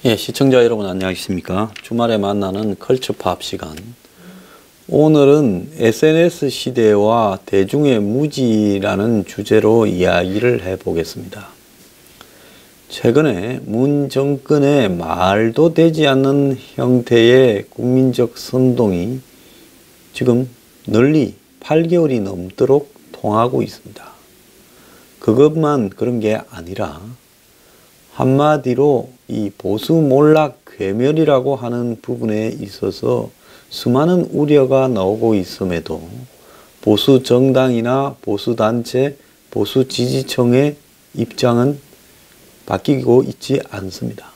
예, 시청자 여러분 안녕하십니까? 주말에 만나는 컬처팝 시간. 오늘은 SNS 시대와 대중의 무지라는 주제로 이야기를 해보겠습니다. 최근에 문 정권의 말도 되지 않는 형태의 국민적 선동이 지금 널리 8개월이 넘도록 통하고 있습니다. 그것만 그런 게 아니라 한마디로 이 보수 몰락 괴멸이라고 하는 부분에 있어서 수많은 우려가 나오고 있음에도 보수 정당이나 보수 단체, 보수 지지층의 입장은 바뀌고 있지 않습니다.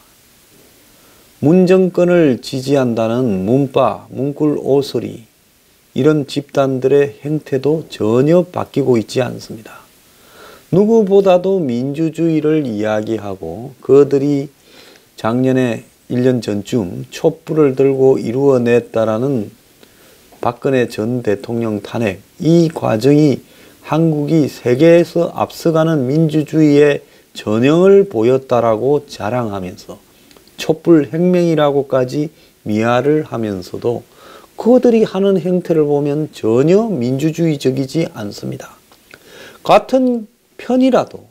문 정권을 지지한다는 문파, 문굴 오소리 이런 집단들의 행태도 전혀 바뀌고 있지 않습니다. 누구보다도 민주주의를 이야기하고 그들이 작년에 1년 전쯤 촛불을 들고 이루어냈다라는 박근혜 전 대통령 탄핵, 이 과정이 한국이 세계에서 앞서가는 민주주의의 전형을 보였다라고 자랑하면서 촛불 혁명이라고까지 미화를 하면서도 그들이 하는 행태를 보면 전혀 민주주의적이지 않습니다. 같은 편이라도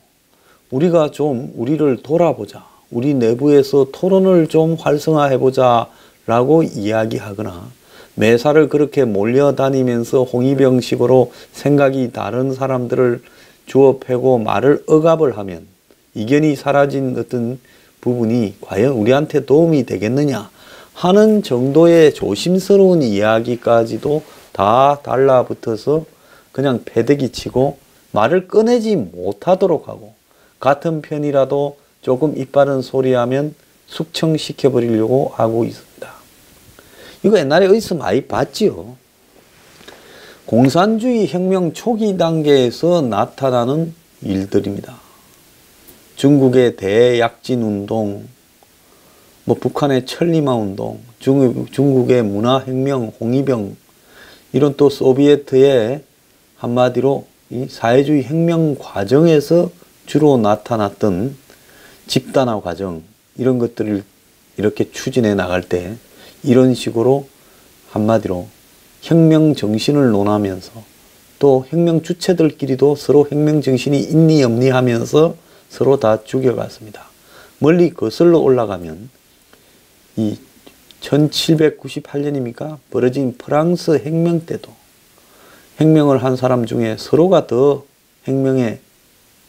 우리가 좀 우리를 돌아보자, 우리 내부에서 토론을 좀 활성화해보자 라고 이야기하거나 매사를 그렇게 몰려다니면서 홍위병식으로 생각이 다른 사람들을 주워 패고 말을 억압을 하면 이견이 사라진 어떤 부분이 과연 우리한테 도움이 되겠느냐 하는 정도의 조심스러운 이야기까지도 다 달라붙어서 그냥 패대기 치고 말을 꺼내지 못하도록 하고 같은 편이라도 조금 이빠른 소리하면 숙청시켜버리려고 하고 있습니다. 이거 옛날에 어디서 많이 봤지요. 공산주의 혁명 초기 단계에서 나타나는 일들입니다. 중국의 대약진운동, 북한의 천리마운동, 중국의 문화혁명, 홍위병 이런 또 소비에트의 한마디로 이 사회주의 혁명 과정에서 주로 나타났던 집단화 과정 이런 것들을 이렇게 추진해 나갈 때 이런 식으로 한마디로 혁명 정신을 논하면서 또 혁명 주체들끼리도 서로 혁명 정신이 있니 없니 하면서 서로 다 죽여갔습니다. 멀리 거슬러 올라가면 이 1798년입니까? 벌어진 프랑스 혁명 때도 혁명을 한 사람 중에 서로가 더 혁명에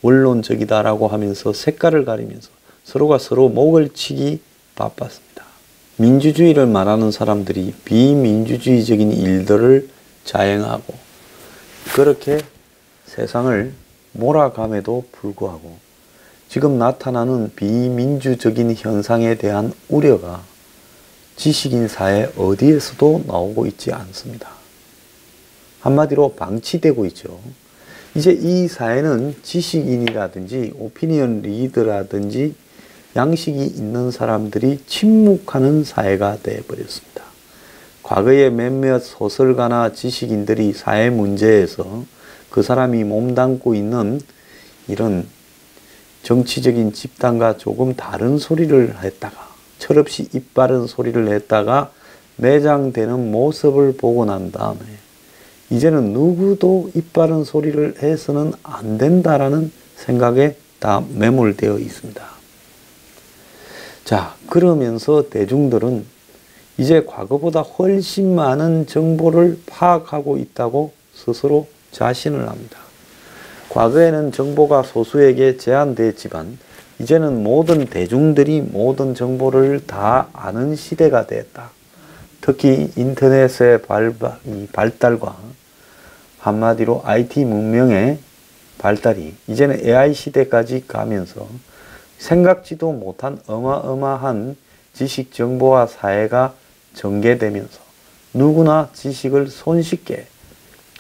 원론적이다라고 하면서 색깔을 가리면서 서로가 서로 목을 치기 바빴습니다. 민주주의를 말하는 사람들이 비민주주의적인 일들을 자행하고 그렇게 세상을 몰아감에도 불구하고 지금 나타나는 비민주적인 현상에 대한 우려가 지식인 사회 어디에서도 나오고 있지 않습니다. 한마디로 방치되고 있죠. 이제 이 사회는 지식인이라든지 오피니언 리더라든지 양식이 있는 사람들이 침묵하는 사회가 되어버렸습니다. 과거에 몇몇 소설가나 지식인들이 사회 문제에서 그 사람이 몸담고 있는 이런 정치적인 집단과 조금 다른 소리를 했다가 철없이 입바른 소리를 했다가 매장되는 모습을 보고 난 다음에 이제는 누구도 입바른 소리를 해서는 안 된다라는 생각에 다 매몰되어 있습니다. 자, 그러면서 대중들은 이제 과거보다 훨씬 많은 정보를 파악하고 있다고 스스로 자신을 합니다. 과거에는 정보가 소수에게 제한됐지만 이제는 모든 대중들이 모든 정보를 다 아는 시대가 됐다. 특히 인터넷의 발달과 한마디로 IT 문명의 발달이 이제는 AI 시대까지 가면서 생각지도 못한 어마어마한 지식 정보와 사회가 전개되면서 누구나 지식을 손쉽게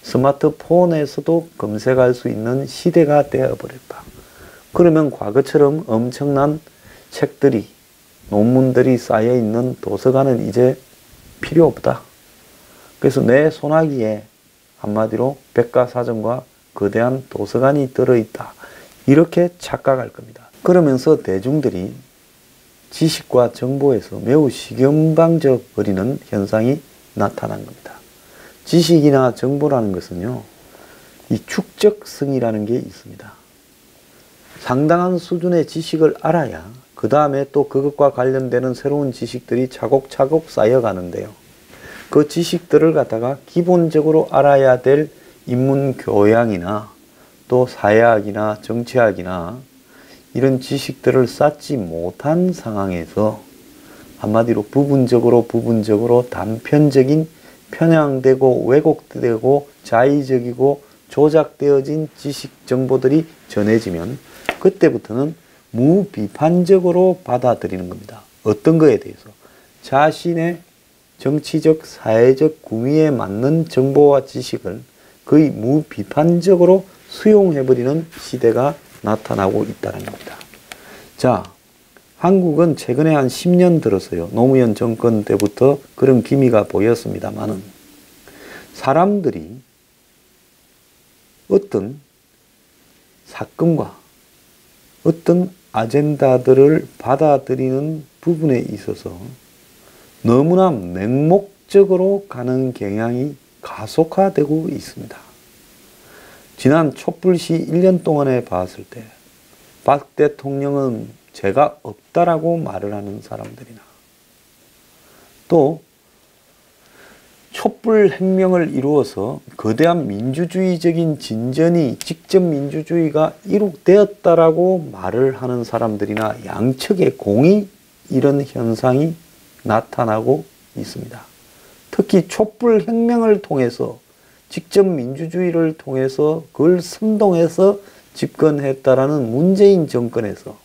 스마트폰에서도 검색할 수 있는 시대가 되어버렸다. 그러면 과거처럼 엄청난 책들이 논문들이 쌓여있는 도서관은 이제 필요 없다. 그래서 내 손아귀에 한마디로 백과사전과 거대한 도서관이 들어있다. 이렇게 착각할 겁니다. 그러면서 대중들이 지식과 정보에서 매우 시금방져 버리는 현상이 나타난 겁니다. 지식이나 정보라는 것은요, 이 축적성이라는 게 있습니다. 상당한 수준의 지식을 알아야 그 다음에 또 그것과 관련되는 새로운 지식들이 차곡차곡 쌓여가는데요. 그 지식들을 갖다가 기본적으로 알아야 될 인문 교양이나 또 사회학이나 정치학이나 이런 지식들을 쌓지 못한 상황에서 한마디로 부분적으로 단편적인 편향되고 왜곡되고 자의적이고 조작되어진 지식 정보들이 전해지면 그때부터는 무비판적으로 받아들이는 겁니다. 어떤 거에 대해서? 자신의 정치적, 사회적 구미에 맞는 정보와 지식을 거의 무비판적으로 수용해버리는 시대가 나타나고 있다는 겁니다. 자, 한국은 최근에 한 10년 들어서요, 노무현 정권 때부터 그런 기미가 보였습니다만은 사람들이 어떤 사건과 어떤 아젠다들을 받아들이는 부분에 있어서 너무나 맹목적으로 가는 경향이 가속화되고 있습니다. 지난 촛불시 1년 동안에 봤을 때 박 대통령은 죄가 없다라고 말을 하는 사람들이나 또 촛불 혁명을 이루어서 거대한 민주주의적인 진전이 직접 민주주의가 이룩되었다라고 말을 하는 사람들이나 양측의 공이 이런 현상이 나타나고 있습니다. 특히 촛불 혁명을 통해서 직접 민주주의를 통해서 그걸 선동해서 집권했다라는 문재인 정권에서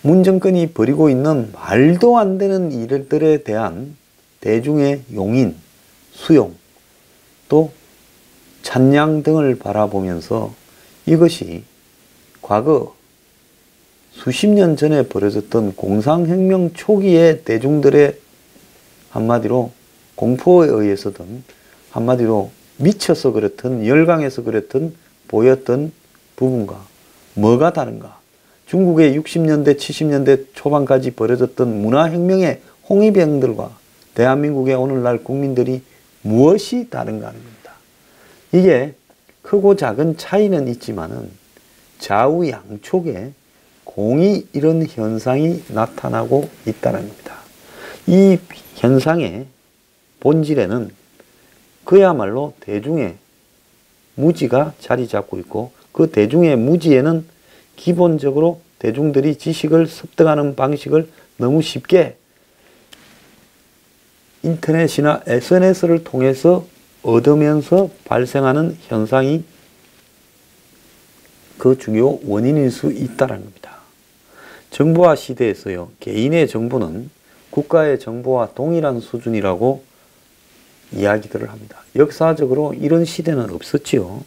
문 정권이 벌이고 있는 말도 안 되는 일들에 대한 대중의 용인, 수용, 또 찬양 등을 바라보면서 이것이 과거 수십 년 전에 벌어졌던 공상혁명 초기의 대중들의 한마디로 공포에 의해서든 한마디로 미쳐서 그렇든 열강해서 그렇든 보였던 부분과 뭐가 다른가? 중국의 60년대, 70년대 초반까지 벌어졌던 문화혁명의 홍위병들과 대한민국의 오늘날 국민들이 무엇이 다른가 하는 겁니다. 이게 크고 작은 차이는 있지만은 좌우 양쪽에 공이 이런 현상이 나타나고 있다는 겁니다. 이 현상의 본질에는 그야말로 대중의 무지가 자리 잡고 있고 그 대중의 무지에는 기본적으로 대중들이 지식을 습득하는 방식을 너무 쉽게 인터넷이나 SNS를 통해서 얻으면서 발생하는 현상이 그 주요 원인일 수 있다는 겁니다. 정보화 시대에서요, 개인의 정보는 국가의 정보와 동일한 수준이라고 이야기들을 합니다. 역사적으로 이런 시대는 없었지요.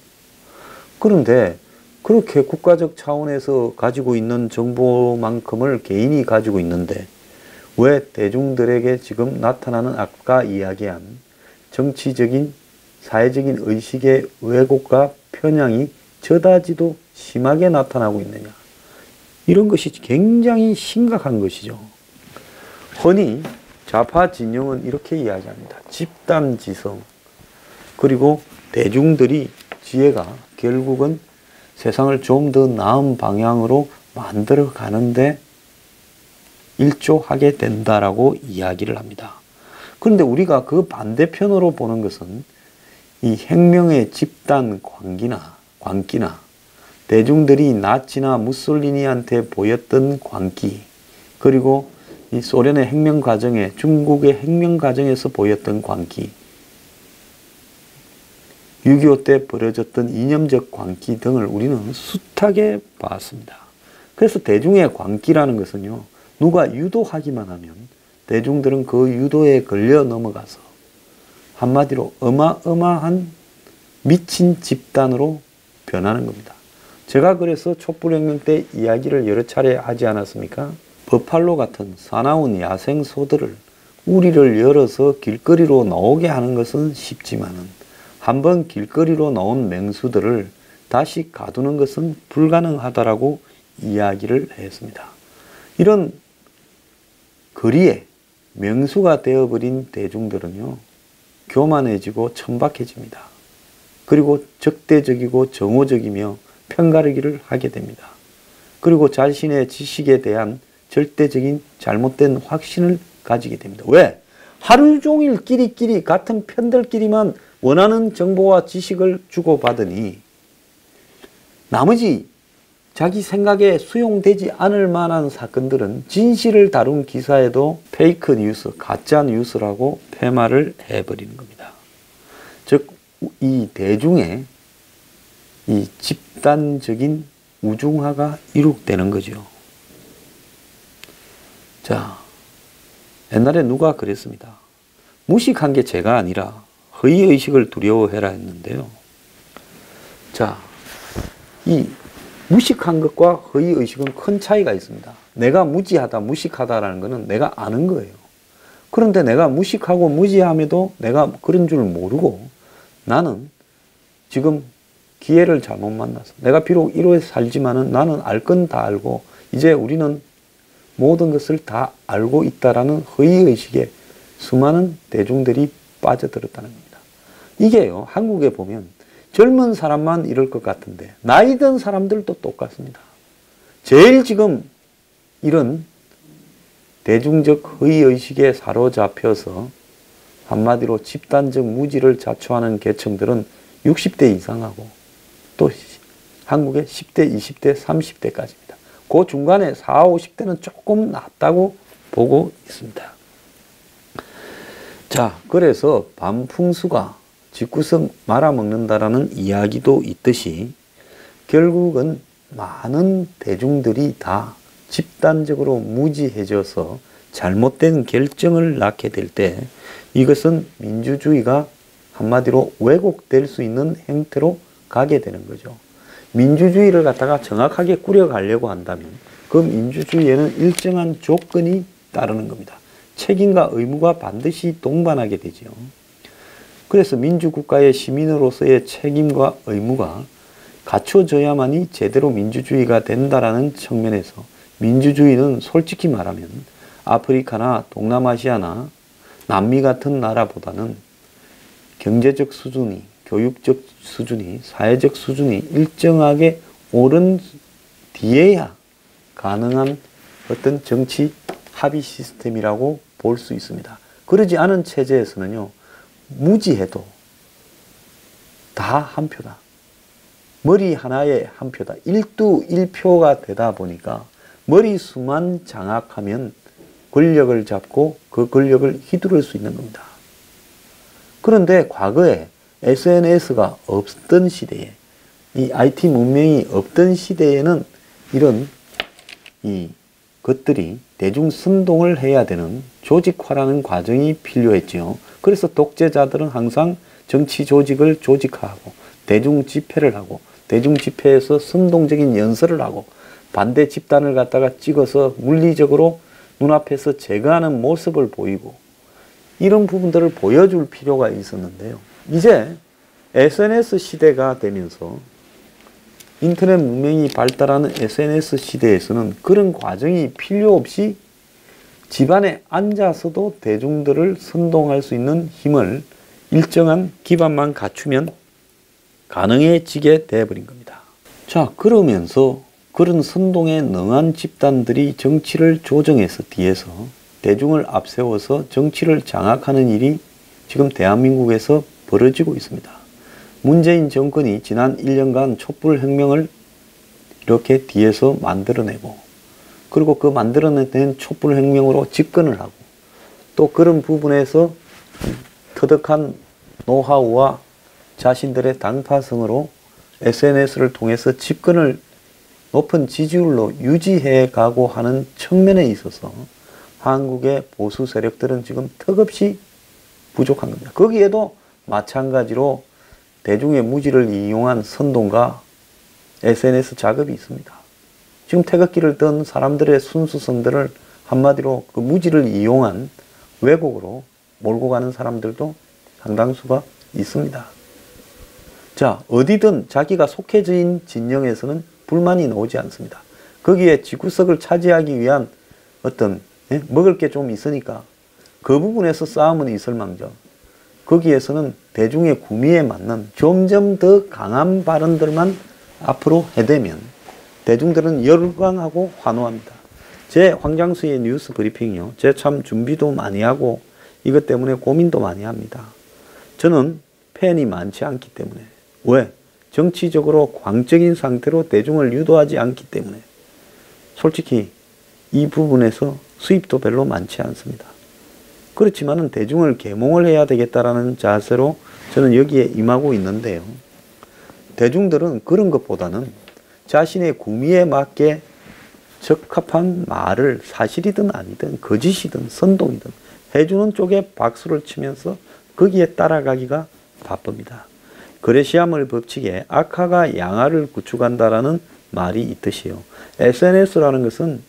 그런데 그렇게 국가적 차원에서 가지고 있는 정보만큼을 개인이 가지고 있는데 왜 대중들에게 지금 나타나는 아까 이야기한 정치적인, 사회적인 의식의 왜곡과 편향이 저다지도 심하게 나타나고 있느냐. 이런 것이 굉장히 심각한 것이죠. 흔히 좌파 진영은 이렇게 이야기합니다. 집단지성, 그리고 대중들이 지혜가 결국은 세상을 좀 더 나은 방향으로 만들어 가는데 일조하게 된다라고 이야기를 합니다. 그런데 우리가 그 반대편으로 보는 것은 이 혁명의 집단 광기나 대중들이 나치나 무솔리니한테 보였던 광기, 그리고 이 소련의 혁명 과정에, 중국의 혁명 과정에서 보였던 광기, 6.25 때 벌어졌던 이념적 광기 등을 우리는 숱하게 봤습니다. 그래서 대중의 광기라는 것은요, 누가 유도하기만 하면 대중들은 그 유도에 걸려 넘어가서 한마디로 어마어마한 미친 집단으로 변하는 겁니다. 제가 그래서 촛불혁명 때 이야기를 여러 차례 하지 않았습니까? 버팔로 같은 사나운 야생소들을 우리를 열어서 길거리로 나오게 하는 것은 쉽지만은 한번 길거리로 나온 맹수들을 다시 가두는 것은 불가능하다라고 이야기를 했습니다. 이런 거리에 명수가 되어버린 대중들은요, 교만해지고 천박해집니다. 그리고 적대적이고 정오적이며 편가르기를 하게 됩니다. 그리고 자신의 지식에 대한 절대적인 잘못된 확신을 가지게 됩니다. 왜? 하루 종일 끼리끼리 같은 편들끼리만 원하는 정보와 지식을 주고받으니 나머지 자기 생각에 수용되지 않을 만한 사건들은 진실을 다룬 기사에도 페이크 뉴스, 가짜 뉴스라고 폐말을 해버리는 겁니다. 즉, 이 대중의 이 집단적인 우중화가 이룩되는 거죠. 자, 옛날에 누가 그랬습니다. 무식한 게 죄가 아니라 허위의식을 두려워해라 했는데요. 자, 이 무식한 것과 허위의식은 큰 차이가 있습니다. 내가 무지하다, 무식하다라는 것은 내가 아는 거예요. 그런데 내가 무식하고 무지함에도 내가 그런 줄 모르고 나는 지금 기회를 잘못 만나서 내가 비록 1호에서 살지만은 나는 알 건 다 알고 이제 우리는 모든 것을 다 알고 있다라는 허위의식에 수많은 대중들이 빠져들었다는 겁니다. 이게요, 한국에 보면 젊은 사람만 이럴 것 같은데 나이 든 사람들도 똑같습니다. 제일 지금 이런 대중적 허위의식에 사로잡혀서 한마디로 집단적 무지를 자초하는 계층들은 60대 이상하고 또 한국의 10대, 20대, 30대까지입니다. 그 중간에 40, 50대는 조금 낫다고 보고 있습니다. 자, 그래서 반풍수가 집구석 말아먹는다라는 이야기도 있듯이 결국은 많은 대중들이 다 집단적으로 무지해져서 잘못된 결정을 낳게 될 때 이것은 민주주의가 한마디로 왜곡될 수 있는 행태로 가게 되는 거죠. 민주주의를 갖다가 정확하게 꾸려가려고 한다면 그 민주주의에는 일정한 조건이 따르는 겁니다. 책임과 의무가 반드시 동반하게 되죠. 그래서 민주국가의 시민으로서의 책임과 의무가 갖춰져야만이 제대로 민주주의가 된다라는 측면에서 민주주의는 솔직히 말하면 아프리카나 동남아시아나 남미 같은 나라보다는 경제적 수준이, 교육적 수준이, 사회적 수준이 일정하게 오른 뒤에야 가능한 어떤 정치 합의 시스템이라고 볼 수 있습니다. 그러지 않은 체제에서는요, 무지해도 다 한 표다. 머리 하나에 한 표다. 일두일표가 되다 보니까 머리수만 장악하면 권력을 잡고 그 권력을 휘두를 수 있는 겁니다. 그런데 과거에 SNS가 없던 시대에, 이 IT 문명이 없던 시대에는 이런 이 것들이 대중 선동을 해야 되는 조직화라는 과정이 필요했지요. 그래서 독재자들은 항상 정치 조직을 조직화하고 대중 집회를 하고 대중 집회에서 선동적인 연설을 하고 반대 집단을 갖다가 찍어서 물리적으로 눈앞에서 제거하는 모습을 보이고 이런 부분들을 보여줄 필요가 있었는데요. 이제 SNS 시대가 되면서 인터넷 문명이 발달하는 SNS 시대에서는 그런 과정이 필요 없이 집안에 앉아서도 대중들을 선동할 수 있는 힘을 일정한 기반만 갖추면 가능해지게 되어버린 겁니다. 자, 그러면서 그런 선동에 능한 집단들이 정치를 조정해서 뒤에서 대중을 앞세워서 정치를 장악하는 일이 지금 대한민국에서 벌어지고 있습니다. 문재인 정권이 지난 1년간 촛불혁명을 이렇게 뒤에서 만들어내고 그리고 그 만들어낸 촛불혁명으로 집권을 하고 또 그런 부분에서 터득한 노하우와 자신들의 당파성으로 SNS를 통해서 집권을 높은 지지율로 유지해 가고 하는 측면에 있어서 한국의 보수 세력들은 지금 턱없이 부족한 겁니다. 거기에도 마찬가지로 대중의 무지를 이용한 선동과 SNS 작업이 있습니다. 지금 태극기를 든 사람들의 순수성들을 한마디로 그 무지를 이용한 왜곡으로 몰고 가는 사람들도 상당수가 있습니다. 자, 어디든 자기가 속해진 진영에서는 불만이 나오지 않습니다. 거기에 지구석을 차지하기 위한 어떤 예? 먹을 게 좀 있으니까 그 부분에서 싸움은 있을망정 거기에서는 대중의 구미에 맞는 점점 더 강한 발언들만 앞으로 해대면 대중들은 열광하고 환호합니다. 제 황장수의 뉴스 브리핑이요. 제 참 준비도 많이 하고 이것 때문에 고민도 많이 합니다. 저는 팬이 많지 않기 때문에. 왜? 정치적으로 광적인 상태로 대중을 유도하지 않기 때문에. 솔직히 이 부분에서 수입도 별로 많지 않습니다. 그렇지만은 대중을 계몽을 해야 되겠다라는 자세로 저는 여기에 임하고 있는데요. 대중들은 그런 것보다는 자신의 구미에 맞게 적합한 말을 사실이든 아니든 거짓이든 선동이든 해주는 쪽에 박수를 치면서 거기에 따라가기가 바쁩니다. 그레시아물 법칙에 악화가 양화를 구축한다라는 말이 있듯이요. SNS라는 것은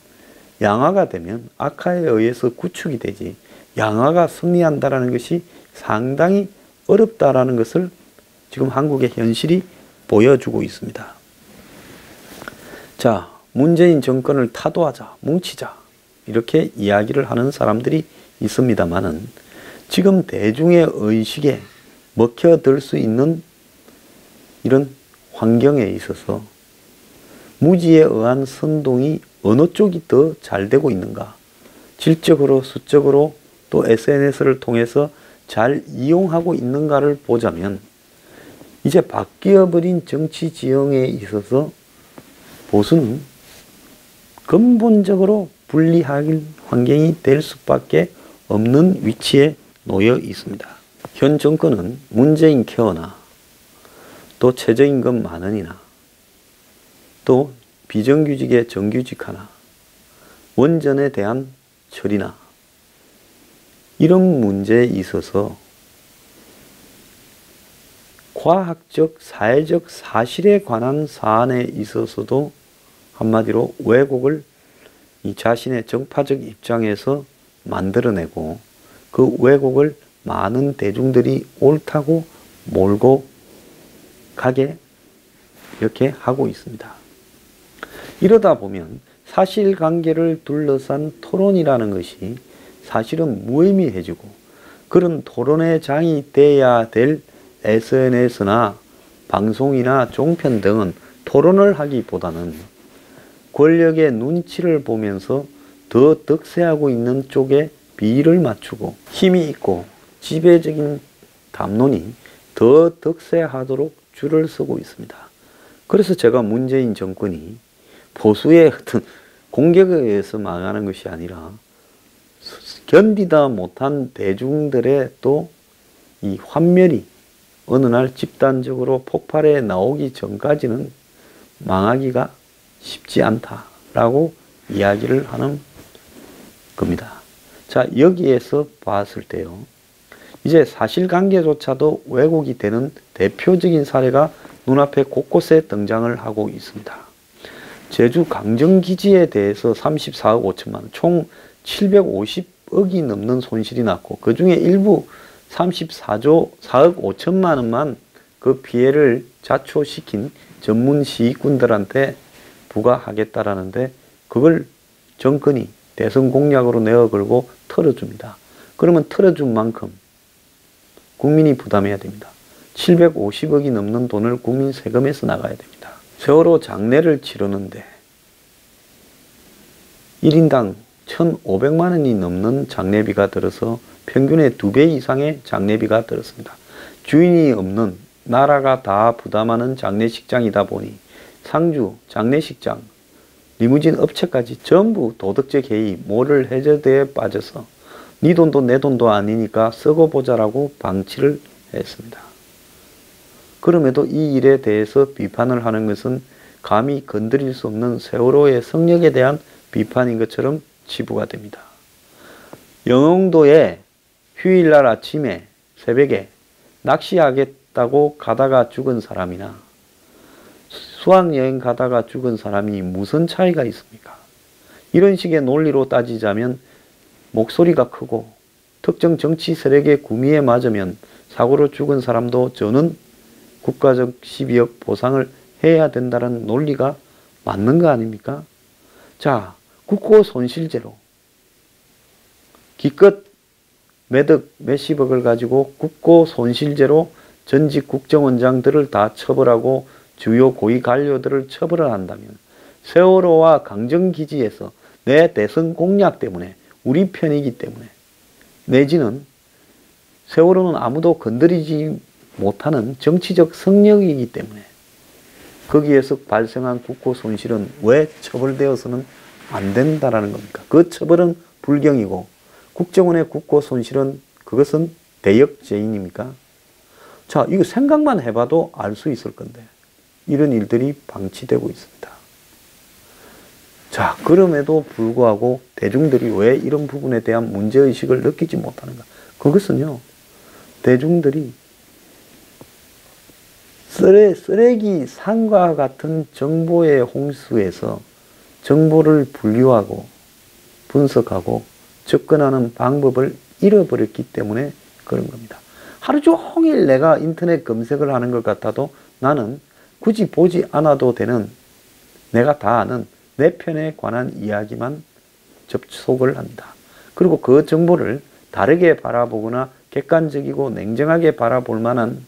양화가 되면 악화에 의해서 구축이 되지 양화가 승리한다라는 것이 상당히 어렵다라는 것을 지금 한국의 현실이 보여주고 있습니다. 자, 문재인 정권을 타도하자, 뭉치자 이렇게 이야기를 하는 사람들이 있습니다만은 지금 대중의 의식에 먹혀들 수 있는 이런 환경에 있어서 무지에 의한 선동이 어느 쪽이 더 잘 되고 있는가? 질적으로, 수적으로 또 SNS를 통해서 잘 이용하고 있는가를 보자면 이제 바뀌어버린 정치 지형에 있어서 보수는 근본적으로 불리한 환경이 될 수밖에 없는 위치에 놓여 있습니다. 현 정권은 문재인 케어나 또 최저임금 만원이나 또 비정규직의 정규직 하나 원전에 대한 처리나 이런 문제에 있어서 과학적, 사회적 사실에 관한 사안에 있어서도 한마디로 왜곡을 이 자신의 정파적 입장에서 만들어내고 그 왜곡을 많은 대중들이 옳다고 몰고 가게 이렇게 하고 있습니다. 이러다 보면 사실관계를 둘러싼 토론이라는 것이 사실은 무의미해지고 그런 토론의 장이 돼야 될 SNS나 방송이나 종편 등은 토론을 하기보다는 권력의 눈치를 보면서 더 득세하고 있는 쪽에 비를 맞추고 힘이 있고 지배적인 담론이 더 득세하도록 줄을 서고 있습니다. 그래서 제가 문재인 정권이 보수의 어떤 공격에 의해서 망하는 것이 아니라 견디다 못한 대중들의 또 이 환멸이 어느 날 집단적으로 폭발해 나오기 전까지는 망하기가 쉽지 않다라고 이야기를 하는 겁니다. 자, 여기에서 봤을 때요. 이제 사실관계조차도 왜곡이 되는 대표적인 사례가 눈앞에 곳곳에 등장을 하고 있습니다. 제주 강정기지에 대해서 34억 5천만 원, 총 750억이 넘는 손실이 났고 그 중에 일부 34조 4억 5천만 원만 그 피해를 자초시킨 전문 시익군들한테 부과하겠다라는데 그걸 정권이 대선 공약으로 내어 걸고 털어줍니다. 그러면 털어준 만큼 국민이 부담해야 됩니다. 750억이 넘는 돈을 국민 세금에서 나가야 됩니다. 세월호 장례를 치르는데 1인당 1,500만 원이 넘는 장례비가 들어서 평균의 2배 이상의 장례비가 들었습니다. 주인이 없는 나라가 다 부담하는 장례식장이다 보니 상주, 장례식장, 리무진 업체까지 전부 도덕적 해이, 모럴 해저드에 빠져서 네 돈도 내 돈도 아니니까 쓰고 보자라고 방치를 했습니다. 그럼에도 이 일에 대해서 비판을 하는 것은 감히 건드릴 수 없는 세월호의 성역에 대한 비판인 것처럼 치부가 됩니다. 영흥도에 휴일날 아침에 새벽에 낚시하겠다고 가다가 죽은 사람이나 수학여행 가다가 죽은 사람이 무슨 차이가 있습니까? 이런 식의 논리로 따지자면 목소리가 크고 특정 정치 세력의 구미에 맞으면 사고로 죽은 사람도 저는 국가적 12억 보상을 해야 된다는 논리가 맞는 거 아닙니까? 자, 국고 손실제로 기껏 매덕 몇십억을 가지고 국고 손실죄로 전직 국정원장들을 다 처벌하고 주요 고위 관료들을 처벌을 한다면 세월호와 강정기지에서 내 대선 공약 때문에 우리 편이기 때문에 내지는 세월호는 아무도 건드리지 못하는 정치적 성역이기 때문에 거기에서 발생한 국고 손실은 왜 처벌되어서는 안 된다라는 겁니까? 그 처벌은 불경이고 국정원의 국고 손실은 그것은 대역죄인입니까? 자, 이거 생각만 해봐도 알 수 있을 건데 이런 일들이 방치되고 있습니다. 자, 그럼에도 불구하고 대중들이 왜 이런 부분에 대한 문제의식을 느끼지 못하는가? 그것은요, 대중들이 쓰레기 산과 같은 정보의 홍수에서 정보를 분류하고 분석하고 접근하는 방법을 잃어버렸기 때문에 그런 겁니다. 하루 종일 내가 인터넷 검색을 하는 것 같아도 나는 굳이 보지 않아도 되는 내가 다 아는 내 편에 관한 이야기만 접속을 합니다. 그리고 그 정보를 다르게 바라보거나 객관적이고 냉정하게 바라볼 만한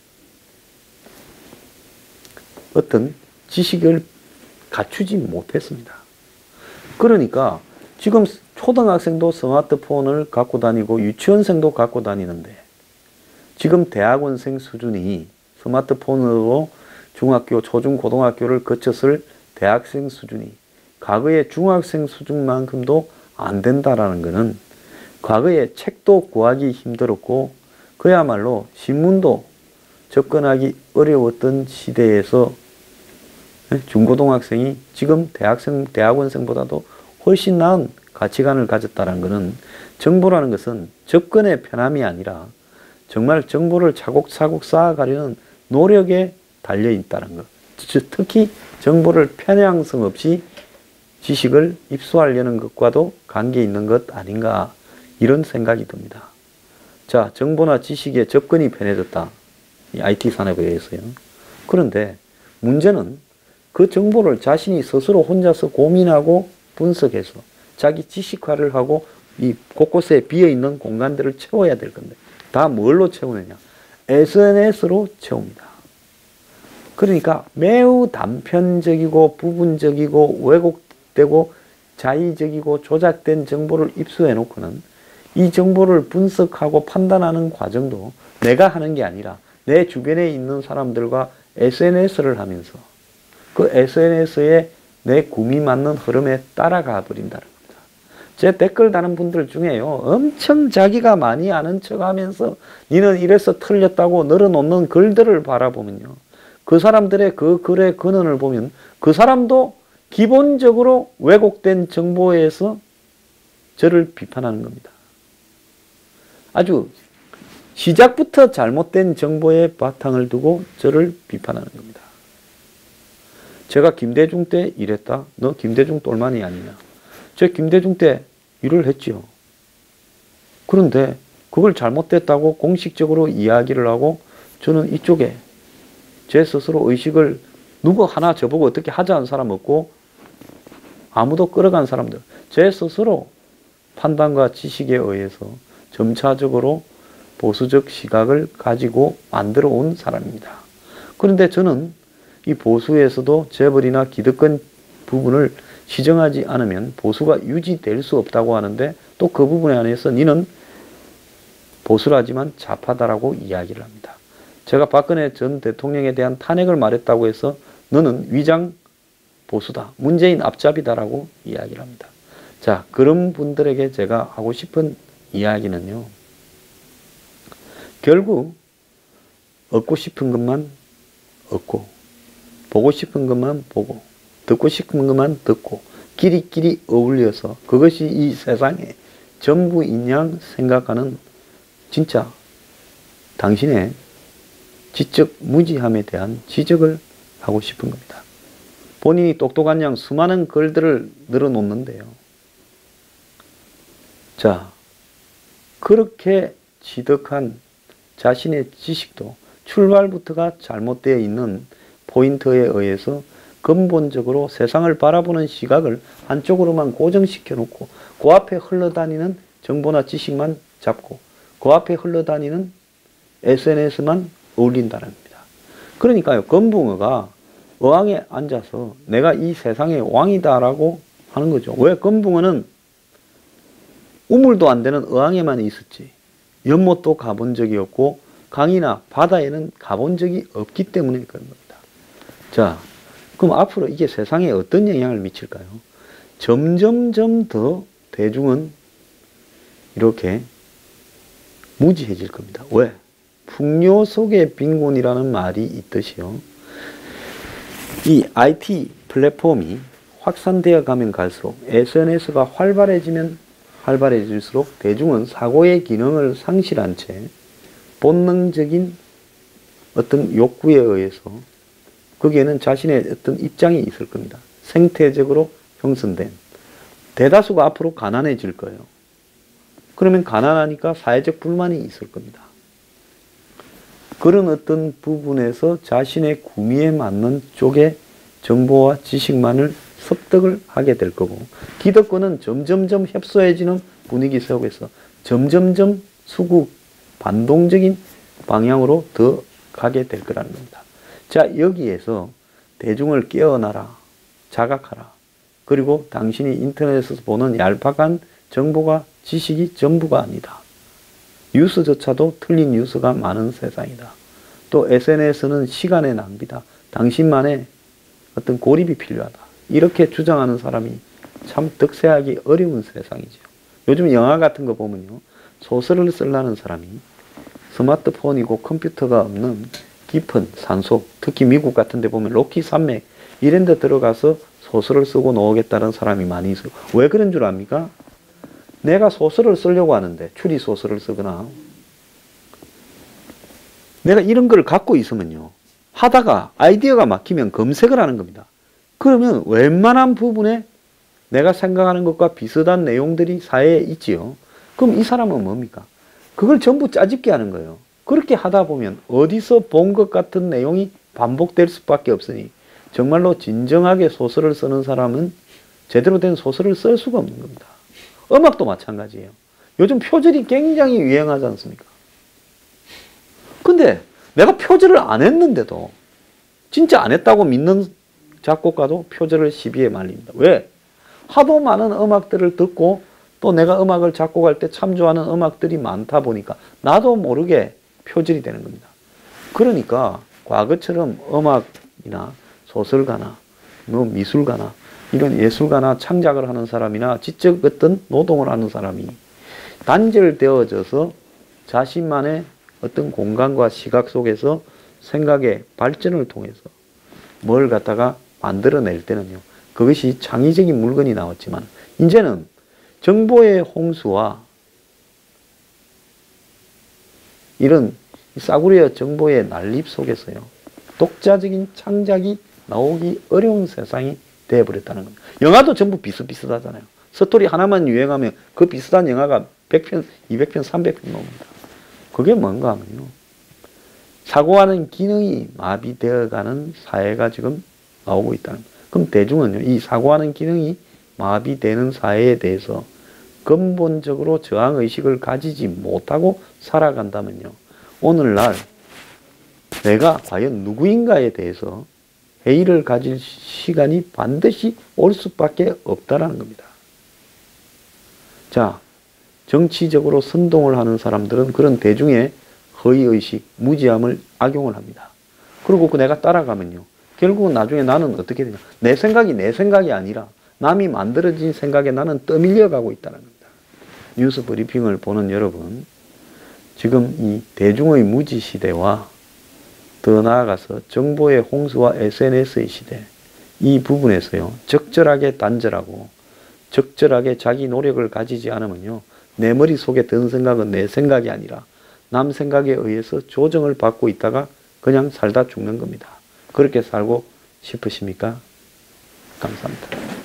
어떤 지식을 갖추지 못했습니다. 그러니까 지금 초등학생도 스마트폰을 갖고 다니고 유치원생도 갖고 다니는데 지금 대학원생 수준이 스마트폰으로 중학교, 초중, 고등학교를 거쳤을 대학생 수준이 과거의 중학생 수준만큼도 안 된다라는 것은 과거에 책도 구하기 힘들었고 그야말로 신문도 접근하기 어려웠던 시대에서 중고등학생이 지금 대학원생보다도 훨씬 나은 가치관을 가졌다는 것은 정보라는 것은 접근의 편함이 아니라 정말 정보를 차곡차곡 쌓아가려는 노력에 달려있다는 것. 특히 정보를 편향성 없이 지식을 입수하려는 것과도 관계 있는 것 아닌가 이런 생각이 듭니다. 자, 정보나 지식에 접근이 편해졌다. 이 IT 산업에 의해서요. 그런데 문제는 그 정보를 자신이 스스로 혼자서 고민하고 분석해서 자기 지식화를 하고 이 곳곳에 비어있는 공간들을 채워야 될 건데 다 뭘로 채우느냐? SNS로 채웁니다. 그러니까 매우 단편적이고 부분적이고 왜곡되고 자의적이고 조작된 정보를 입수해 놓고는 이 정보를 분석하고 판단하는 과정도 내가 하는 게 아니라 내 주변에 있는 사람들과 SNS를 하면서 그 SNS에 내 구미 맞는 흐름에 따라가 버린다는 겁니다. 제 댓글 다는 분들 중에요, 엄청 자기가 많이 아는 척 하면서 니는 이래서 틀렸다고 늘어놓는 글들을 바라보면요, 그 사람들의 그 글의 근원을 보면 그 사람도 기본적으로 왜곡된 정보에서 저를 비판하는 겁니다. 아주 시작부터 잘못된 정보에 바탕을 두고 저를 비판하는 겁니다. 제가 김대중 때 이랬다? 너 김대중 똘마니 아니냐? 제가 김대중 때 일을 했지요. 그런데 그걸 잘못됐다고 공식적으로 이야기를 하고 저는 이쪽에 제 스스로 의식을 누구 하나 저보고 어떻게 하자는 사람 없고 아무도 끌어간 사람들, 제 스스로 판단과 지식에 의해서 점차적으로 보수적 시각을 가지고 만들어 온 사람입니다. 그런데 저는 이 보수에서도 재벌이나 기득권 부분을 시정하지 않으면 보수가 유지될 수 없다고 하는데 또 그 부분에 한해서 니는 보수라지만 좌파다라고 이야기를 합니다. 제가 박근혜 전 대통령에 대한 탄핵을 말했다고 해서 너는 위장 보수다, 문재인 앞잡이다라고 이야기를 합니다. 자, 그런 분들에게 제가 하고 싶은 이야기는요, 결국 얻고 싶은 것만 얻고 보고 싶은 것만 보고 듣고 싶은 것만 듣고 끼리끼리 어울려서 그것이 이 세상에 전부인 양 생각하는 진짜 당신의 지적 무지함에 대한 지적을 하고 싶은 겁니다. 본인이 똑똑한 양 수많은 글들을 늘어놓는데요. 자, 그렇게 지덕한 자신의 지식도 출발부터가 잘못되어 있는 포인트에 의해서 근본적으로 세상을 바라보는 시각을 한쪽으로만 고정시켜 놓고 그 앞에 흘러다니는 정보나 지식만 잡고 그 앞에 흘러다니는 SNS만 어울린다는 겁니다. 그러니까요, 건붕어가 어항에 앉아서 내가 이 세상의 왕이다라고 하는 거죠. 왜? 건붕어는 우물도 안 되는 어항에만 있었지 연못도 가본 적이 없고 강이나 바다에는 가본 적이 없기 때문에 그런 겁니다. 자, 그럼 앞으로 이게 세상에 어떤 영향을 미칠까요? 점점점 더 대중은 이렇게 무지해질 겁니다. 왜? 풍요 속의 빈곤이라는 말이 있듯이요. 이 IT 플랫폼이 확산되어 가면 갈수록 SNS가 활발해지면 활발해질수록 대중은 사고의 기능을 상실한 채 본능적인 어떤 욕구에 의해서 거기에는 자신의 어떤 입장이 있을 겁니다. 생태적으로 형성된. 대다수가 앞으로 가난해질 거예요. 그러면 가난하니까 사회적 불만이 있을 겁니다. 그런 어떤 부분에서 자신의 구미에 맞는 쪽의 정보와 지식만을 습득을 하게 될 거고, 기득권은 점점점 협소해지는 분위기 속에서 점점점 수국 반동적인 방향으로 더 가게 될 거라는 겁니다. 자, 여기에서 대중을 깨어나라, 자각하라. 그리고 당신이 인터넷에서 보는 얄팍한 정보가 지식이 전부가 아니다. 뉴스조차도 틀린 뉴스가 많은 세상이다. 또 SNS는 시간의 낭비다. 당신만의 어떤 고립이 필요하다. 이렇게 주장하는 사람이 참 득세하기 어려운 세상이죠. 요즘 영화 같은 거 보면요, 소설을 쓰려는 사람이 스마트폰이고 컴퓨터가 없는 깊은 산속, 특히 미국 같은 데 보면 로키 산맥 이런 데 들어가서 소설을 쓰고 나오겠다는 사람이 많이 있어요. 왜 그런 줄 압니까? 내가 소설을 쓰려고 하는데, 추리 소설을 쓰거나 내가 이런 걸 갖고 있으면요, 하다가 아이디어가 막히면 검색을 하는 겁니다. 그러면 웬만한 부분에 내가 생각하는 것과 비슷한 내용들이 사회에 있지요. 그럼 이 사람은 뭡니까? 그걸 전부 짜집게 하는 거예요. 그렇게 하다 보면 어디서 본 것 같은 내용이 반복될 수밖에 없으니 정말로 진정하게 소설을 쓰는 사람은 제대로 된 소설을 쓸 수가 없는 겁니다. 음악도 마찬가지예요. 요즘 표절이 굉장히 유행하지 않습니까? 근데 내가 표절을 안 했는데도, 진짜 안 했다고 믿는 작곡가도 표절을 시비에 말립니다. 왜? 하도 많은 음악들을 듣고 또 내가 음악을 작곡할 때 참조하는 음악들이 많다 보니까 나도 모르게 표절이 되는 겁니다. 그러니까 과거처럼 음악이나 소설가나 미술가나 이런 예술가나 창작을 하는 사람이나 지적 어떤 노동을 하는 사람이 단절되어져서 자신만의 어떤 공간과 시각 속에서 생각의 발전을 통해서 뭘 갖다가 만들어낼 때는요, 그것이 창의적인 물건이 나왔지만 이제는 정보의 홍수와 이런 싸구려 정보의 난립 속에서요, 독자적인 창작이 나오기 어려운 세상이 되어버렸다는 겁니다. 영화도 전부 비슷비슷하잖아요. 스토리 하나만 유행하면 그 비슷한 영화가 100편, 200편, 300편 나옵니다. 그게 뭔가 하면요, 사고하는 기능이 마비되어가는 사회가 지금 나오고 있다는 거예요. 그럼 대중은요, 이 사고하는 기능이 마비되는 사회에 대해서 근본적으로 저항의식을 가지지 못하고 살아간다면요, 오늘날 내가 과연 누구인가에 대해서 회의를 가질 시간이 반드시 올 수밖에 없다라는 겁니다. 자, 정치적으로 선동을 하는 사람들은 그런 대중의 허위의식, 무지함을 악용을 합니다. 그리고 내가 따라가면요, 결국은 나중에 나는 어떻게 되냐, 내 생각이 아니라 남이 만들어진 생각에 나는 떠밀려 가고 있다는 겁니다. 뉴스 브리핑을 보는 여러분, 지금 이 대중의 무지 시대와 더 나아가서 정보의 홍수와 SNS의 시대, 이 부분에서요, 적절하게 단절하고 적절하게 자기 노력을 가지지 않으면요, 내 머릿속에 든 생각은 내 생각이 아니라 남 생각에 의해서 조정을 받고 있다가 그냥 살다 죽는 겁니다. 그렇게 살고 싶으십니까? 감사합니다.